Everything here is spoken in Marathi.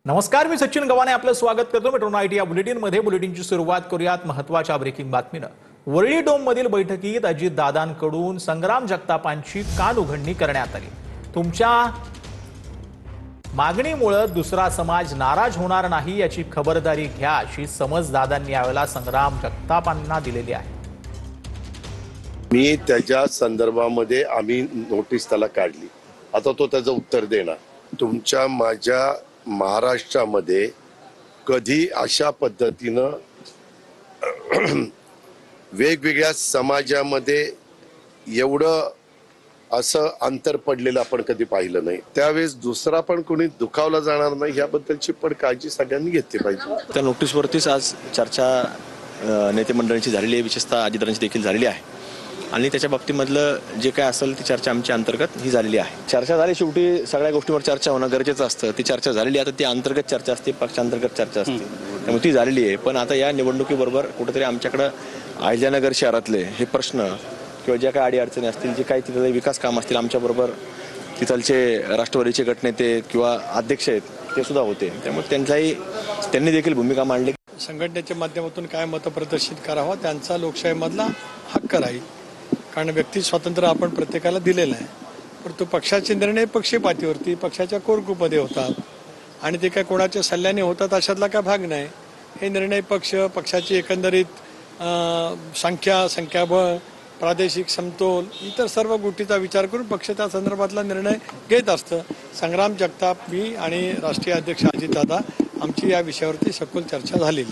नमस्कार, मी सचिन गव्हाणे आपलं स्वागत करतो मेट्रो नाईट या बुलेटिनमध्ये. बुलेटिनची सुरुवात करूयात महत्त्वाच्या ब्रेकिंग बातमीनं. वरळी डोममधील बैठकीत अजितदादांकडून संग्राम जगतापांची कान उघडणी करण्यात आली. तुमच्या मागणीमुळे दुसरा समाज नाराज होणार नाही याची खबरदारी घ्या अशी समज दादांनी यावेळेला संग्राम जगतापांना दिलेली आहे. मी त्याच्या संदर्भामध्ये आम्ही नोटीस त्याला काढली. आता तो त्याचं उत्तर देणार. तुमच्या माझ्या महाराष्ट्रामध्ये कधी अशा पद्धतीनं वेगवेगळ्या समाजामध्ये एवढं असं अंतर पडलेलं आपण कधी पाहिलं नाही. त्यावेळेस दुसरा पण कोणी दुखावला जाणार नाही याबद्दलची पण काळजी सगळ्यांनी घेतली पाहिजे. त्या नोटीसवरतीच आज चर्चा नेते मंडळांची झालेली आहे, विशेषतः अजितदादांची देखील झालेली आहे. आणि त्याच्या बाबतीमधलं जे काय असेल ती चर्चा आमच्या अंतर्गत ही झालेली आहे. चर्चा झाली, शेवटी सगळ्या गोष्टींवर चर्चा होणं गरजेचं असतं. ती चर्चा झालेली आहे. आता ती अंतर्गत चर्चा असते, पक्षांतर्गत चर्चा असते, त्यामुळे ती झालेली आहे. पण आता या निवडणुकीबरोबर कुठेतरी आमच्याकडं अहिल्यानगर शहरातले हे प्रश्न किंवा ज्या काही अडीअडचणी असतील, जे काही तिथले विकास काम असतील, आमच्याबरोबर तिथलचे राष्ट्रवादीचे गटनेते किंवा अध्यक्ष आहेत ते सुद्धा होते. त्यामुळे त्यांनी देखील भूमिका मांडली. संघटनेच्या माध्यमातून काय मतप्रदर्शित करावं त्यांचा लोकशाहीमधला हक्क राहील, कारण व्यक्ती स्वातंत्र्य आपण प्रत्येकाला दिलेलं आहे. परंतु पक्षाचे निर्णय पक्षपातीवरती पक्षाच्या कोर ग्रुपमध्ये होतात आणि ते काय कोणाच्या सल्ल्याने होतात अशातला काय भाग नाही. हे निर्णय पक्षाची एकंदरीत संख्याबळ, प्रादेशिक समतोल, इतर सर्व गोष्टीचा विचार करून पक्ष त्या संदर्भातला निर्णय घेत असतं. संग्राम जगताप, मी आणि राष्ट्रीय अध्यक्ष अजितदादा आमची या विषयावरती सखोल चर्चा झालेली.